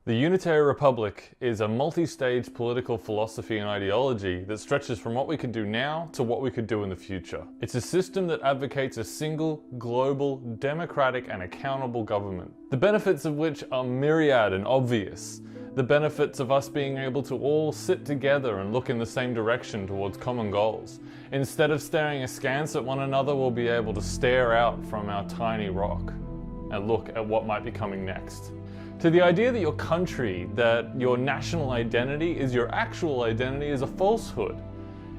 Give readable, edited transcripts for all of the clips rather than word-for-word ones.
The Unitary Republic is a multi-stage political philosophy and ideology that stretches from what we could do now to what we could do in the future. It's a system that advocates a single, global, democratic and accountable government, the benefits of which are myriad and obvious. The benefits of us being able to all sit together and look in the same direction towards common goals. Instead of staring askance at one another, we'll be able to stare out from our tiny rock and look at what might be coming next. To the idea that your country, that your national identity is your actual identity is a falsehood.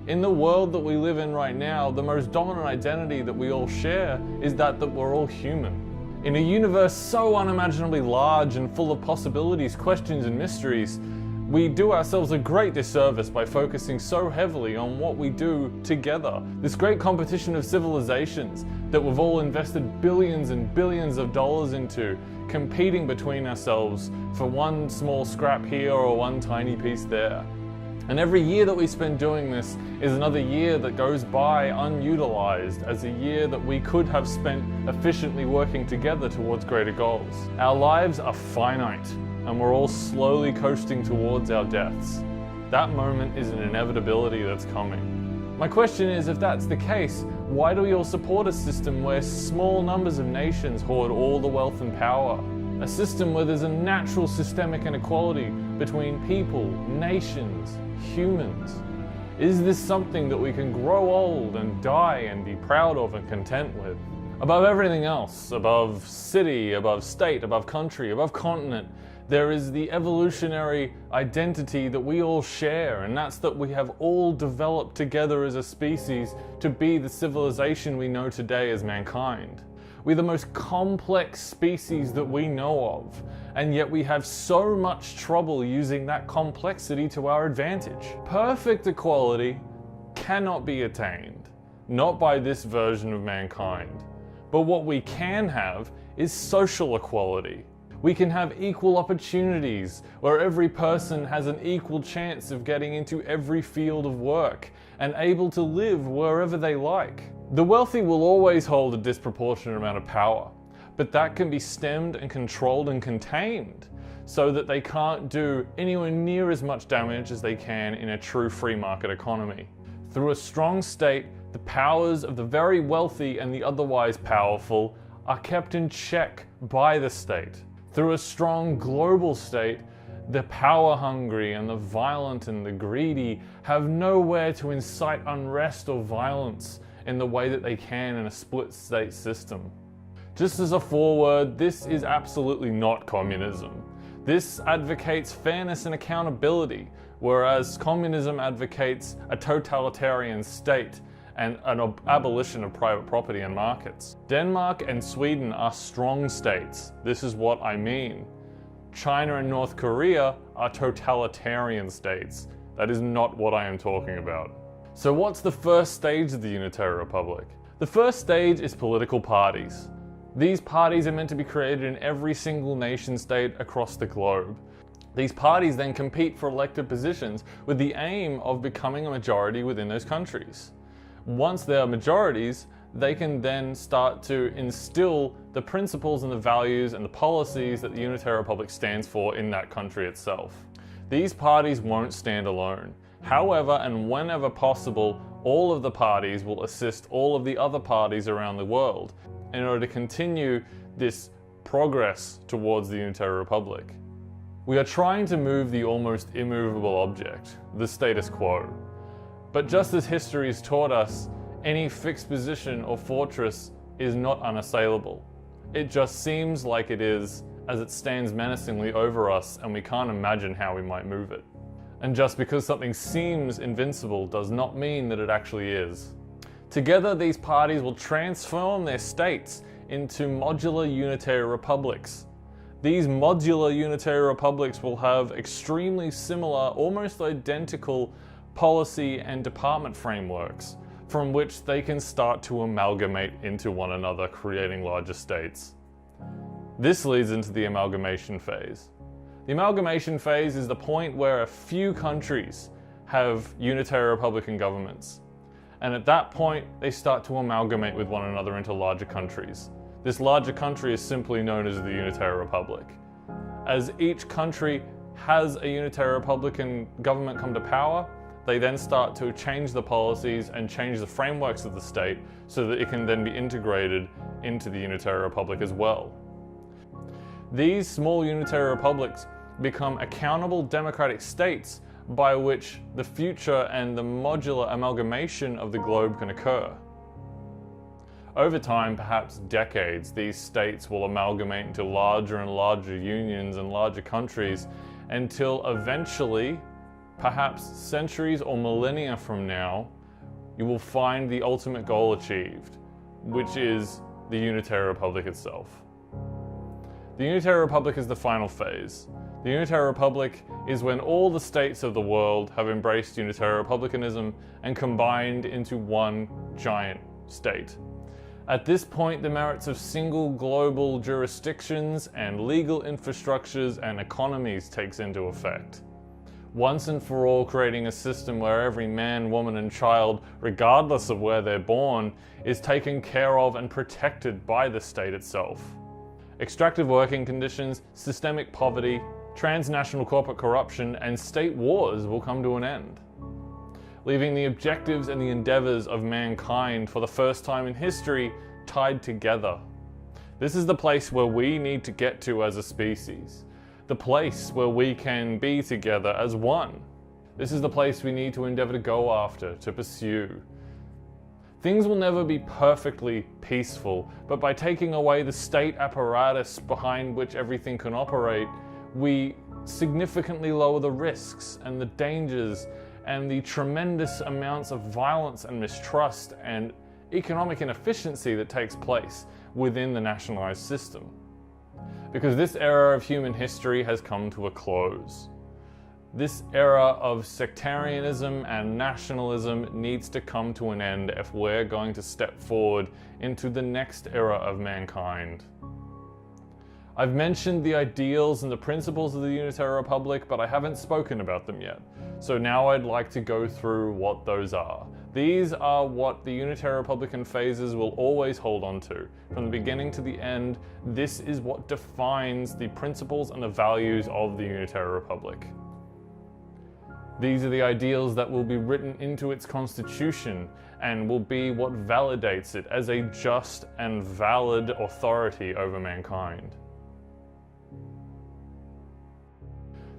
In the world that we live in right now, the most dominant identity that we all share is that we're all human. In a universe so unimaginably large and full of possibilities, questions and mysteries, we do ourselves a great disservice by focusing so heavily on what we do together. This great competition of civilizations that we've all invested billions and billions of dollars into, competing between ourselves for one small scrap here or one tiny piece there. And every year that we spend doing this is another year that goes by unutilized as a year that we could have spent efficiently working together towards greater goals. Our lives are finite, and we're all slowly coasting towards our deaths. That moment is an inevitability that's coming. My question is, if that's the case, why do we all support a system where small numbers of nations hoard all the wealth and power? A system where there's a natural systemic inequality between people, nations, humans. Is this something that we can grow old and die and be proud of and content with? Above everything else, above city, above state, above country, above continent, there is the evolutionary identity that we all share, and that's that we have all developed together as a species to be the civilization we know today as mankind. We're the most complex species that we know of, and yet we have so much trouble using that complexity to our advantage. Perfect equality cannot be attained, not by this version of mankind. But what we can have is social equality. We can have equal opportunities, where every person has an equal chance of getting into every field of work and able to live wherever they like. The wealthy will always hold a disproportionate amount of power, but that can be stemmed and controlled and contained so that they can't do anywhere near as much damage as they can in a true free market economy. Through a strong state, the powers of the very wealthy and the otherwise powerful are kept in check by the state. Through a strong global state, the power-hungry and the violent and the greedy have nowhere to incite unrest or violence in the way that they can in a split-state system. Just as a foreword, this is absolutely not communism. This advocates fairness and accountability, whereas communism advocates a totalitarian state and an abolition of private property and markets. Denmark and Sweden are strong states. This is what I mean. China and North Korea are totalitarian states. That is not what I am talking about. So what's the first stage of the Unitary Republic? The first stage is political parties. These parties are meant to be created in every single nation state across the globe. These parties then compete for elected positions with the aim of becoming a majority within those countries. Once they are majorities, they can then start to instill the principles and the values and the policies that the Unitary Republic stands for in that country itself. These parties won't stand alone. However, and whenever possible, all of the parties will assist all of the other parties around the world in order to continue this progress towards the Unitary Republic. We are trying to move the almost immovable object, the status quo. But just as history has taught us, any fixed position or fortress is not unassailable. It just seems like it is, as it stands menacingly over us and we can't imagine how we might move it. And just because something seems invincible does not mean that it actually is. Together, these parties will transform their states into modular unitary republics. These modular unitary republics will have extremely similar, almost identical policy and department frameworks from which they can start to amalgamate into one another, creating larger states. This leads into the amalgamation phase. The amalgamation phase is the point where a few countries have unitary republican governments. And at that point, they start to amalgamate with one another into larger countries. This larger country is simply known as the Unitary Republic. As each country has a unitary republican government come to power, they then start to change the policies and change the frameworks of the state so that it can then be integrated into the unitary republic as well. These small unitary republics become accountable democratic states by which the future and the modular amalgamation of the globe can occur. Over time, perhaps decades, these states will amalgamate into larger and larger unions and larger countries until eventually, perhaps centuries or millennia from now, you will find the ultimate goal achieved, which is the Unitary Republic itself. The Unitary Republic is the final phase. The Unitary Republic is when all the states of the world have embraced Unitary Republicanism and combined into one giant state. At this point, the merits of single global jurisdictions and legal infrastructures and economies takes into effect. Once and for all, creating a system where every man, woman and child, regardless of where they're born, is taken care of and protected by the state itself. Extractive working conditions, systemic poverty, transnational corporate corruption, and state wars will come to an end, leaving the objectives and the endeavors of mankind for the first time in history tied together. This is the place where we need to get to as a species, the place where we can be together as one. This is the place we need to endeavor to go after, to pursue. Things will never be perfectly peaceful, but by taking away the state apparatus behind which everything can operate, we significantly lower the risks and the dangers and the tremendous amounts of violence and mistrust and economic inefficiency that takes place within the nationalized system. Because this era of human history has come to a close. This era of sectarianism and nationalism needs to come to an end if we're going to step forward into the next era of mankind. I've mentioned the ideals and the principles of the Unitary Republic, but I haven't spoken about them yet. So now I'd like to go through what those are. These are what the Unitary Republican phases will always hold on to. From the beginning to the end, this is what defines the principles and the values of the Unitary Republic. These are the ideals that will be written into its constitution and will be what validates it as a just and valid authority over mankind.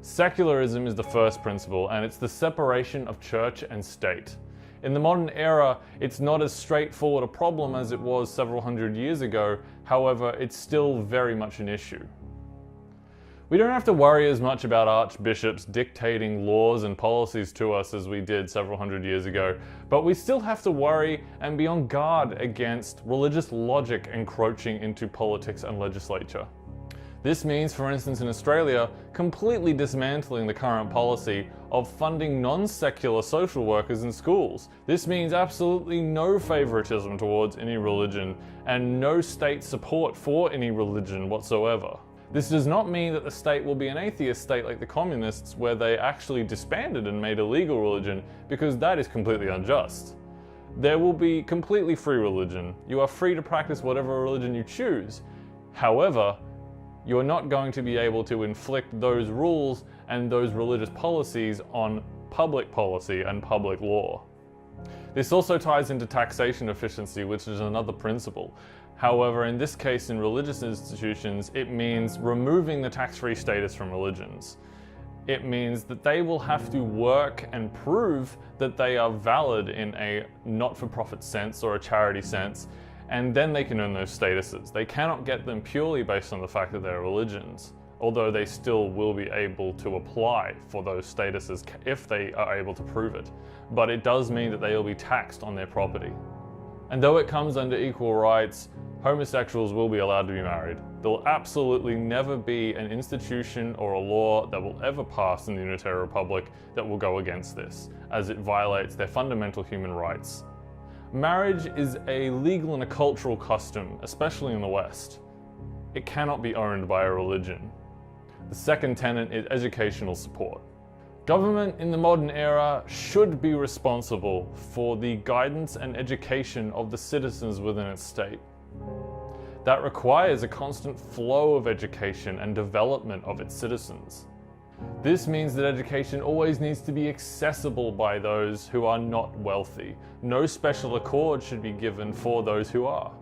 Secularism is the first principle, and it's the separation of church and state. In the modern era, it's not as straightforward a problem as it was several hundred years ago. However, it's still very much an issue. We don't have to worry as much about archbishops dictating laws and policies to us as we did several hundred years ago, but we still have to worry and be on guard against religious logic encroaching into politics and legislature. This means, for instance, in Australia, completely dismantling the current policy of funding non-secular social workers in schools. This means absolutely no favoritism towards any religion and no state support for any religion whatsoever. This does not mean that the state will be an atheist state like the communists, where they actually disbanded and made illegal religion, because that is completely unjust. There will be completely free religion. You are free to practice whatever religion you choose. However, you are not going to be able to inflict those rules and those religious policies on public policy and public law. This also ties into taxation efficiency, which is another principle. However, in this case, in religious institutions, it means removing the tax-free status from religions. It means that they will have to work and prove that they are valid in a not-for-profit sense or a charity sense, and then they can earn those statuses. They cannot get them purely based on the fact that they're religions, although they still will be able to apply for those statuses if they are able to prove it. But it does mean that they will be taxed on their property. And though it comes under equal rights, homosexuals will be allowed to be married. There will absolutely never be an institution or a law that will ever pass in the Unitary Republic that will go against this, as it violates their fundamental human rights. Marriage is a legal and a cultural custom, especially in the West. It cannot be owned by a religion. The second tenet is educational support. Government in the modern era should be responsible for the guidance and education of the citizens within its state. That requires a constant flow of education and development of its citizens. This means that education always needs to be accessible by those who are not wealthy. No special accord should be given for those who are.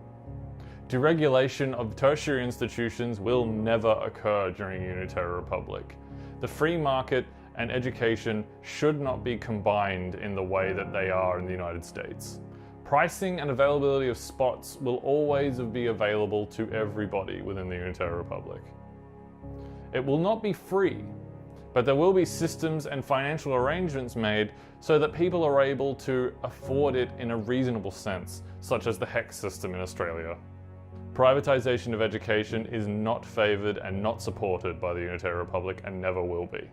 Deregulation of tertiary institutions will never occur during a Unitary Republic. The free market and education should not be combined in the way that they are in the United States. Pricing and availability of spots will always be available to everybody within the Unitary Republic. It will not be free, but there will be systems and financial arrangements made so that people are able to afford it in a reasonable sense, such as the HEX system in Australia. Privatization of education is not favoured and not supported by the Unitary Republic and never will be.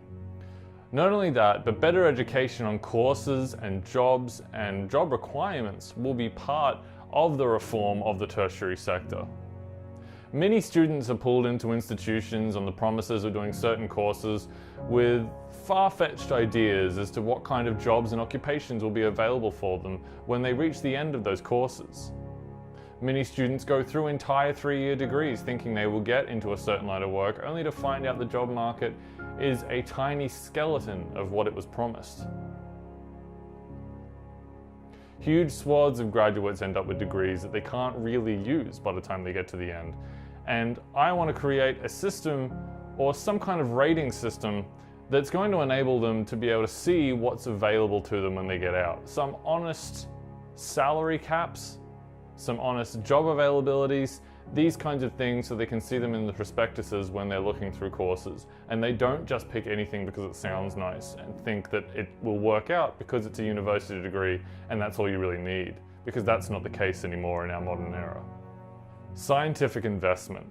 Not only that, but better education on courses and jobs and job requirements will be part of the reform of the tertiary sector. Many students are pulled into institutions on the promises of doing certain courses with far-fetched ideas as to what kind of jobs and occupations will be available for them when they reach the end of those courses. Many students go through entire 3-year degrees thinking they will get into a certain line of work, only to find out the job market is a tiny skeleton of what it was promised. Huge swaths of graduates end up with degrees that they can't really use by the time they get to the end. And I want to create a system or some kind of rating system that's going to enable them to be able to see what's available to them when they get out. Some honest salary caps, some honest job availabilities, these kinds of things, so they can see them in the prospectuses when they're looking through courses. And they don't just pick anything because it sounds nice and think that it will work out because it's a university degree and that's all you really need, because that's not the case anymore in our modern era. Scientific investment.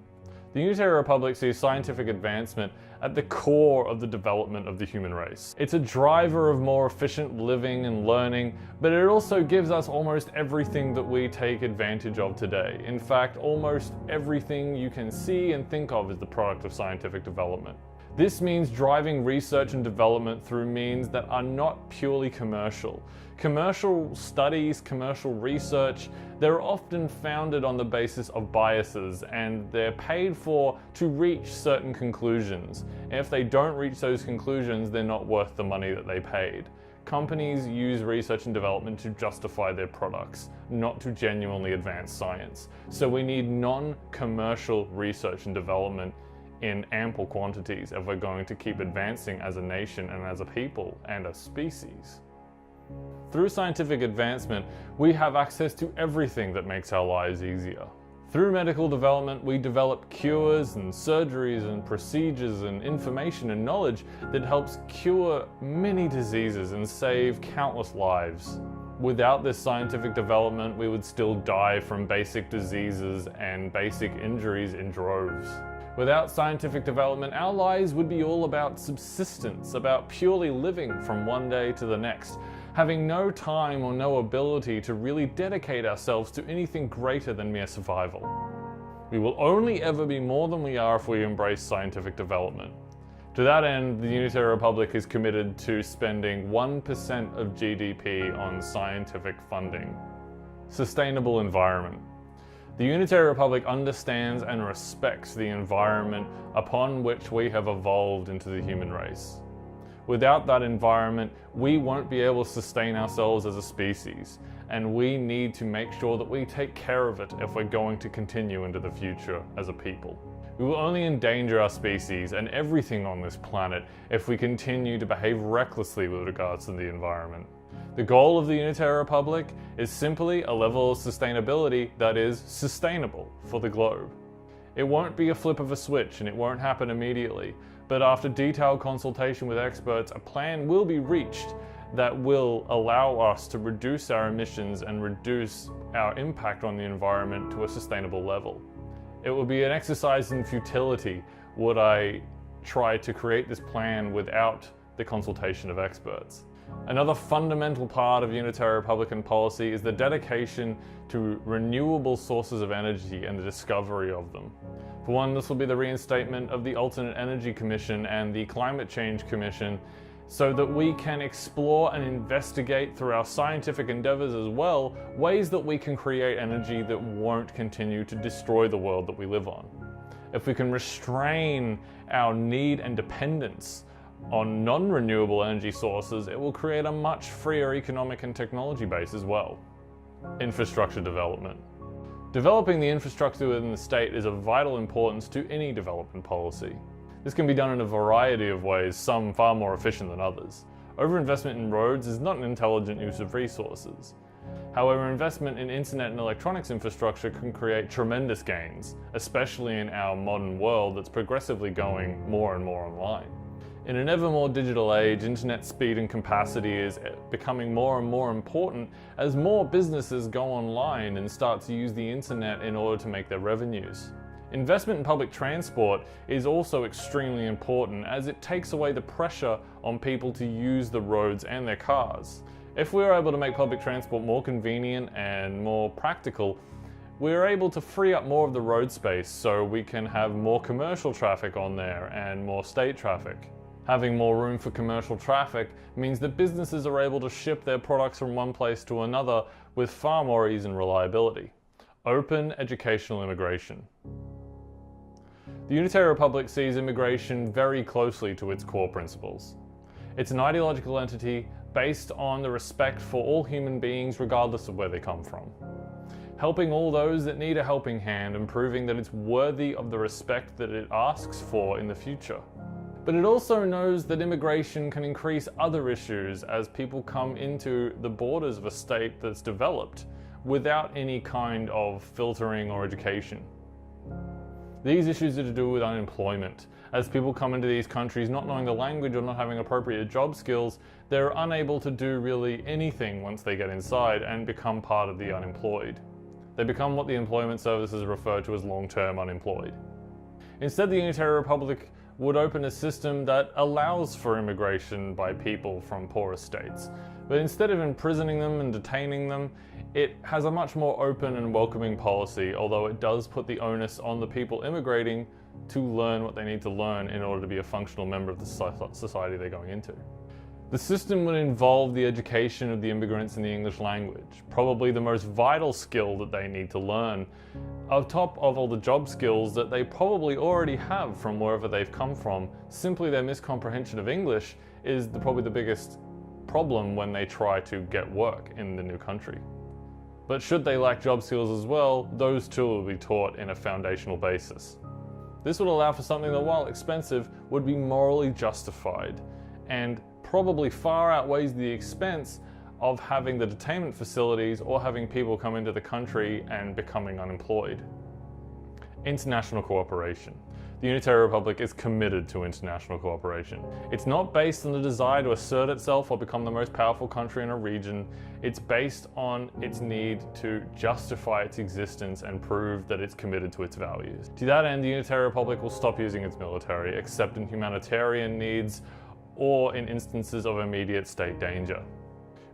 The Unitary Republic sees scientific advancement at the core of the development of the human race. It's a driver of more efficient living and learning, but it also gives us almost everything that we take advantage of today. In fact, almost everything you can see and think of is the product of scientific development. This means driving research and development through means that are not purely commercial. Commercial studies, commercial research, they're often founded on the basis of biases, and they're paid for to reach certain conclusions. And if they don't reach those conclusions, they're not worth the money that they paid. Companies use research and development to justify their products, not to genuinely advance science. So we need non-commercial research and development in ample quantities if we're going to keep advancing as a nation and as a people and a species. Through scientific advancement, we have access to everything that makes our lives easier. Through medical development, we develop cures and surgeries and procedures and information and knowledge that helps cure many diseases and save countless lives. Without this scientific development, we would still die from basic diseases and basic injuries in droves. Without scientific development, our lives would be all about subsistence, about purely living from one day to the next, having no time or no ability to really dedicate ourselves to anything greater than mere survival. We will only ever be more than we are if we embrace scientific development. To that end, the Unitary Republic is committed to spending 1% of GDP on scientific funding. Sustainable environment. The Unitary Republic understands and respects the environment upon which we have evolved into the human race. Without that environment, we won't be able to sustain ourselves as a species, and we need to make sure that we take care of it if we're going to continue into the future as a people. We will only endanger our species and everything on this planet if we continue to behave recklessly with regards to the environment. The goal of the Unitary Republic is simply a level of sustainability that is sustainable for the globe. It won't be a flip of a switch and it won't happen immediately, but after detailed consultation with experts, a plan will be reached that will allow us to reduce our emissions and reduce our impact on the environment to a sustainable level. It would be an exercise in futility would I try to create this plan without the consultation of experts. Another fundamental part of Unitary Republican policy is the dedication to renewable sources of energy and the discovery of them. For one, this will be the reinstatement of the Alternate Energy Commission and the Climate Change Commission, so that we can explore and investigate through our scientific endeavors as well, ways that we can create energy that won't continue to destroy the world that we live on. If we can restrain our need and dependence on non-renewable energy sources, it will create a much freer economic and technology base as well. Infrastructure development. Developing the infrastructure within the state is of vital importance to any development policy. This can be done in a variety of ways, some far more efficient than others. Overinvestment in roads is not an intelligent use of resources. However, investment in internet and electronics infrastructure can create tremendous gains, especially in our modern world that's progressively going more and more online. In an ever more digital age, internet speed and capacity is becoming more and more important as more businesses go online and start to use the internet in order to make their revenues. Investment in public transport is also extremely important as it takes away the pressure on people to use the roads and their cars. If we are able to make public transport more convenient and more practical, we are able to free up more of the road space so we can have more commercial traffic on there and more state traffic. Having more room for commercial traffic means that businesses are able to ship their products from one place to another with far more ease and reliability. Open educational immigration. The Unitary Republic sees immigration very closely to its core principles. It's an ideological entity based on the respect for all human beings regardless of where they come from. Helping all those that need a helping hand and proving that it's worthy of the respect that it asks for in the future. But it also knows that immigration can increase other issues as people come into the borders of a state that's developed without any kind of filtering or education. These issues are to do with unemployment. As people come into these countries not knowing the language or not having appropriate job skills, they're unable to do really anything once they get inside and become part of the unemployed. They become what the employment services refer to as long-term unemployed. Instead, the Unitary Republic would open a system that allows for immigration by people from poorer states. But instead of imprisoning them and detaining them, it has a much more open and welcoming policy, although it does put the onus on the people immigrating to learn what they need to learn in order to be a functional member of the society they're going into. The system would involve the education of the immigrants in the English language, probably the most vital skill that they need to learn, on top of all the job skills that they probably already have from wherever they've come from. Simply their miscomprehension of English is probably the biggest problem when they try to get work in the new country. But should they lack job skills as well, those too will be taught in a foundational basis. This would allow for something that, while expensive, would be morally justified and probably far outweighs the expense of having the detainment facilities or having people come into the country and becoming unemployed. International cooperation. The Unitary Republic is committed to international cooperation. It's not based on the desire to assert itself or become the most powerful country in a region. It's based on its need to justify its existence and prove that it's committed to its values. To that end, the Unitary Republic will stop using its military, except in humanitarian needs or in instances of immediate state danger.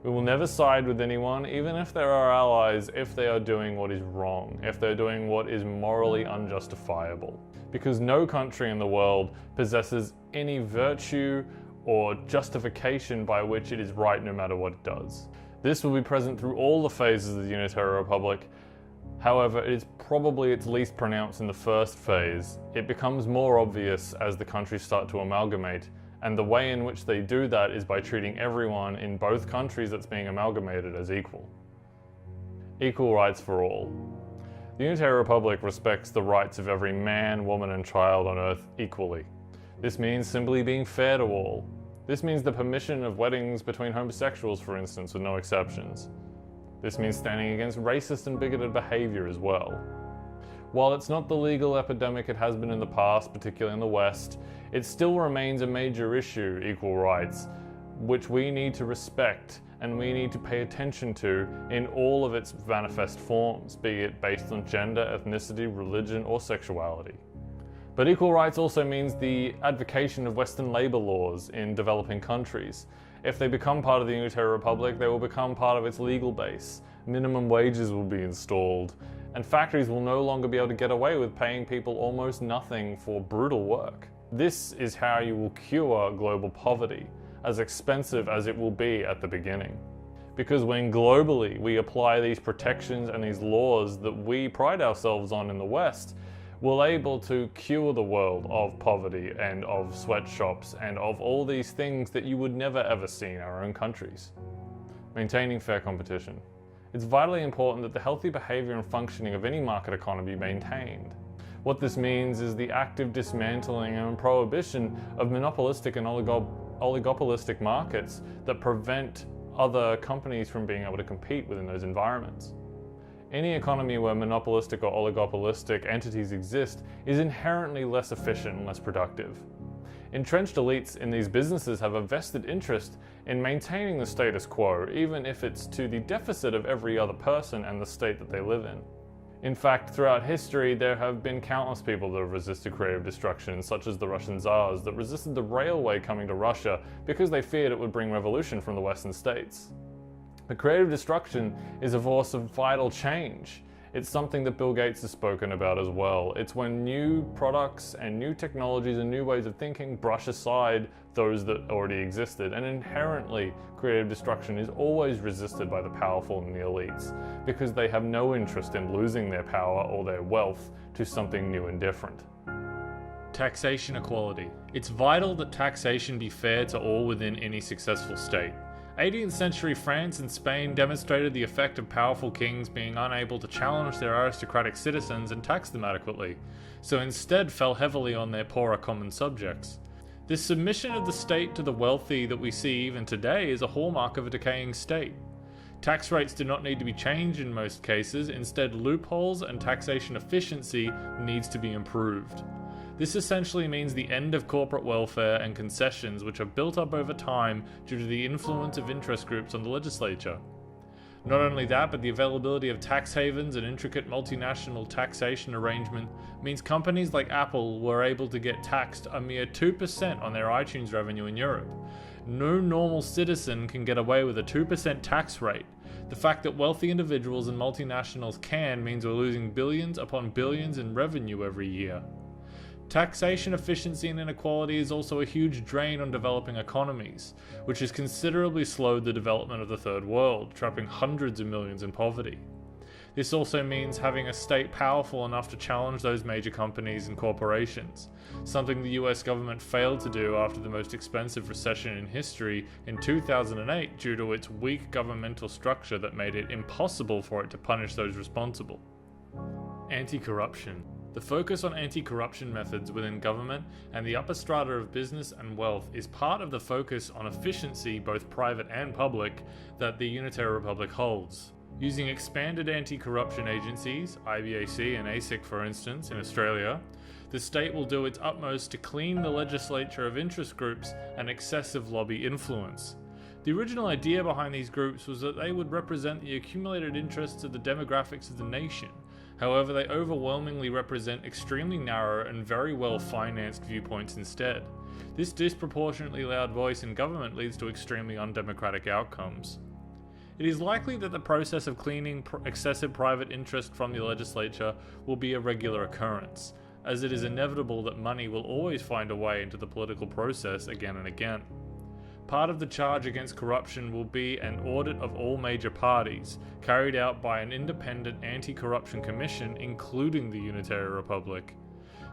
We will never side with anyone, even if they're our allies, if they are doing what is wrong, if they're doing what is morally unjustifiable. Because no country in the world possesses any virtue or justification by which it is right no matter what it does. This will be present through all the phases of the Unitary Republic. However, it is probably its least pronounced in the first phase. It becomes more obvious as the countries start to amalgamate, and the way in which they do that is by treating everyone in both countries that's being amalgamated as equal. Equal rights for all. The Unitary Republic respects the rights of every man, woman and child on Earth equally. This means simply being fair to all. This means the permission of weddings between homosexuals, for instance, with no exceptions. This means standing against racist and bigoted behavior as well. While it's not the legal epidemic it has been in the past, particularly in the West, it still remains a major issue, equal rights, which we need to respect and we need to pay attention to in all of its manifest forms, be it based on gender, ethnicity, religion, or sexuality. But equal rights also means the advocacy of Western labor laws in developing countries. If they become part of the Unitary Republic, they will become part of its legal base. Minimum wages will be installed, and factories will no longer be able to get away with paying people almost nothing for brutal work. This is how you will cure global poverty, as expensive as it will be at the beginning. Because when globally we apply these protections and these laws that we pride ourselves on in the West, we're able to cure the world of poverty and of sweatshops and of all these things that you would never ever see in our own countries. Maintaining fair competition. It's vitally important that the healthy behavior and functioning of any market economy be maintained. What this means is the active dismantling and prohibition of monopolistic and oligopolistic markets that prevent other companies from being able to compete within those environments. Any economy where monopolistic or oligopolistic entities exist is inherently less efficient and less productive. Entrenched elites in these businesses have a vested interest in maintaining the status quo, even if it's to the deficit of every other person and the state that they live in. In fact, throughout history, there have been countless people that have resisted creative destruction, such as the Russian Tsars that resisted the railway coming to Russia because they feared it would bring revolution from the Western states. But creative destruction is a force of vital change. It's something that Bill Gates has spoken about as well. It's when new products and new technologies and new ways of thinking brush aside those that already existed, and inherently creative destruction is always resisted by the powerful and the elites because they have no interest in losing their power or their wealth to something new and different. Taxation equality. It's vital that taxation be fair to all within any successful state. 18th century France and Spain demonstrated the effect of powerful kings being unable to challenge their aristocratic citizens and tax them adequately, so instead fell heavily on their poorer common subjects. This submission of the state to the wealthy that we see even today is a hallmark of a decaying state. Tax rates do not need to be changed in most cases, instead loopholes and taxation efficiency needs to be improved. This essentially means the end of corporate welfare and concessions which are built up over time due to the influence of interest groups on the legislature. Not only that, but the availability of tax havens and intricate multinational taxation arrangement means companies like Apple were able to get taxed a mere 2% on their iTunes revenue in Europe. No normal citizen can get away with a 2% tax rate. The fact that wealthy individuals and multinationals can means we're losing billions upon billions in revenue every year. Taxation efficiency and inequality is also a huge drain on developing economies, which has considerably slowed the development of the third world, trapping hundreds of millions in poverty. This also means having a state powerful enough to challenge those major companies and corporations, something the US government failed to do after the most expensive recession in history in 2008 due to its weak governmental structure that made it impossible for it to punish those responsible. Anti-corruption. The focus on anti-corruption methods within government and the upper strata of business and wealth is part of the focus on efficiency, both private and public, that the Unitary Republic holds. Using expanded anti-corruption agencies, IBAC and ASIC for instance, in Australia, the state will do its utmost to clean the legislature of interest groups and excessive lobby influence. The original idea behind these groups was that they would represent the accumulated interests of the demographics of the nation. However, they overwhelmingly represent extremely narrow and very well financed viewpoints instead. This disproportionately loud voice in government leads to extremely undemocratic outcomes. It is likely that the process of cleaning excessive private interest from the legislature will be a regular occurrence, as it is inevitable that money will always find a way into the political process again and again. Part of the charge against corruption will be an audit of all major parties, carried out by an independent anti-corruption commission, including the Unitary Republic.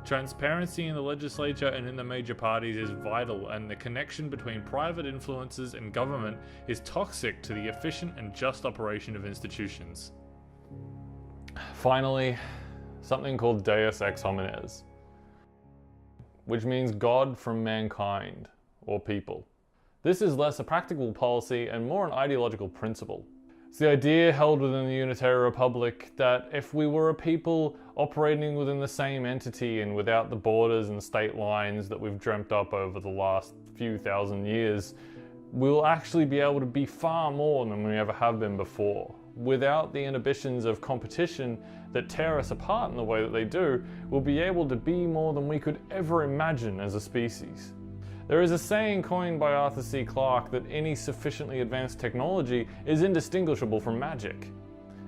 Transparency in the legislature and in the major parties is vital, and the connection between private influences and government is toxic to the efficient and just operation of institutions. Finally, something called Deus ex hominis, which means God from mankind, or people. This is less a practical policy and more an ideological principle. It's the idea held within the Unitary Republic that if we were a people operating within the same entity and without the borders and state lines that we've dreamt up over the last few thousand years, we'll actually be able to be far more than we ever have been before. Without the inhibitions of competition that tear us apart in the way that they do, we'll be able to be more than we could ever imagine as a species. There is a saying coined by Arthur C. Clarke that any sufficiently advanced technology is indistinguishable from magic.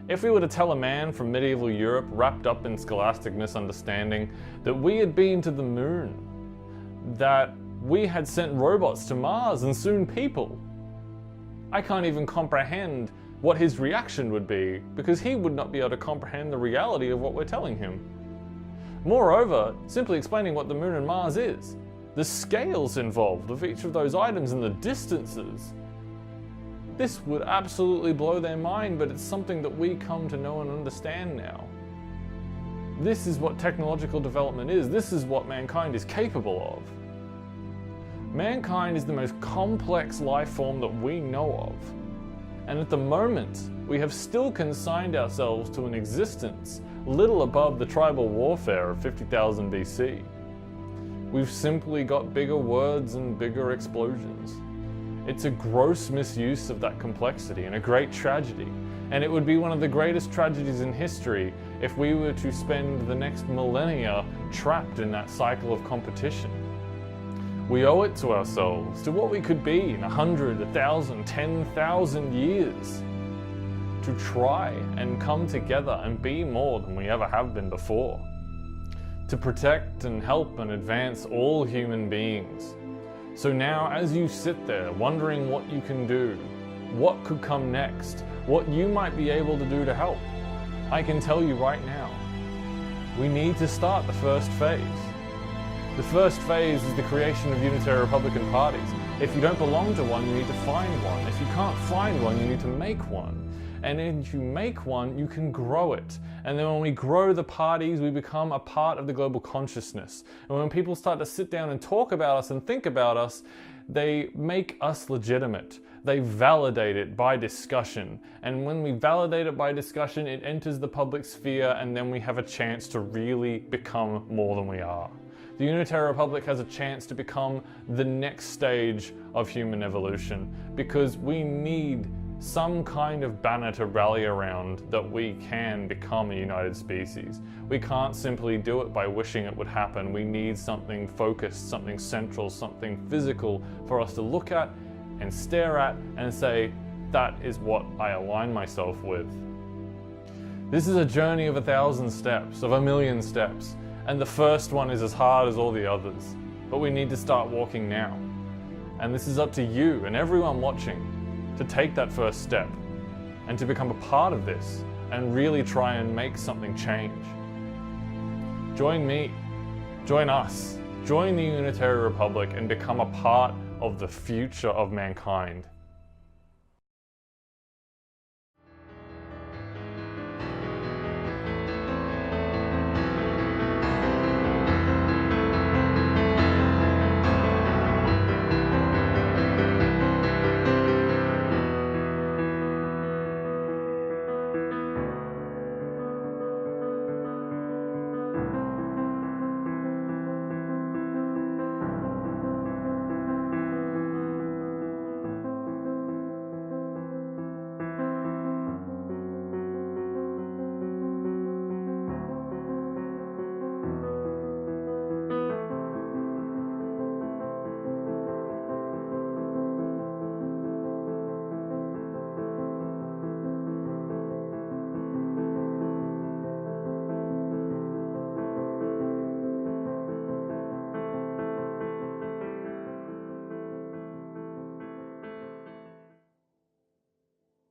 If we were to tell a man from medieval Europe, wrapped up in scholastic misunderstanding, that we had been to the moon, that we had sent robots to Mars and soon people. I can't even comprehend what his reaction would be, because he would not be able to comprehend the reality of what we're telling him. Moreover, simply explaining what the Moon and Mars is, the scales involved of each of those items and the distances, this would absolutely blow their mind, but it's something that we come to know and understand now. This is what technological development is. This is what mankind is capable of. Mankind is the most complex life form that we know of. And at the moment, we have still consigned ourselves to an existence little above the tribal warfare of 50,000 BC. We've simply got bigger words and bigger explosions. It's a gross misuse of that complexity and a great tragedy. And it would be one of the greatest tragedies in history if we were to spend the next millennia trapped in that cycle of competition. We owe it to ourselves, to what we could be in 100, 1,000, 10,000 years, to try and come together and be more than we ever have been before, to protect and help and advance all human beings. So now, as you sit there wondering what you can do, what could come next, what you might be able to do to help, I can tell you right now, we need to start the first phase. The first phase is the creation of Unitary Republican parties. If you don't belong to one, you need to find one. If you can't find one, you need to make one. And if you make one, you can grow it. And then when we grow the parties, we become a part of the global consciousness. And when people start to sit down and talk about us and think about us, they make us legitimate. They validate it by discussion. And when we validate it by discussion, it enters the public sphere, and then we have a chance to really become more than we are. The Unitary Republic has a chance to become the next stage of human evolution, because we need some kind of banner to rally around that we can become a united species. We can't simply do it by wishing it would happen. We need something focused, something central, something physical for us to look at and stare at and say, that is what I align myself with. This is a journey of 1,000 steps, of 1,000,000 steps. And the first one is as hard as all the others, but we need to start walking now. And this is up to you and everyone watching to take that first step and to become a part of this and really try and make something change. Join me, join us, join the Unitary Republic and become a part of the future of mankind.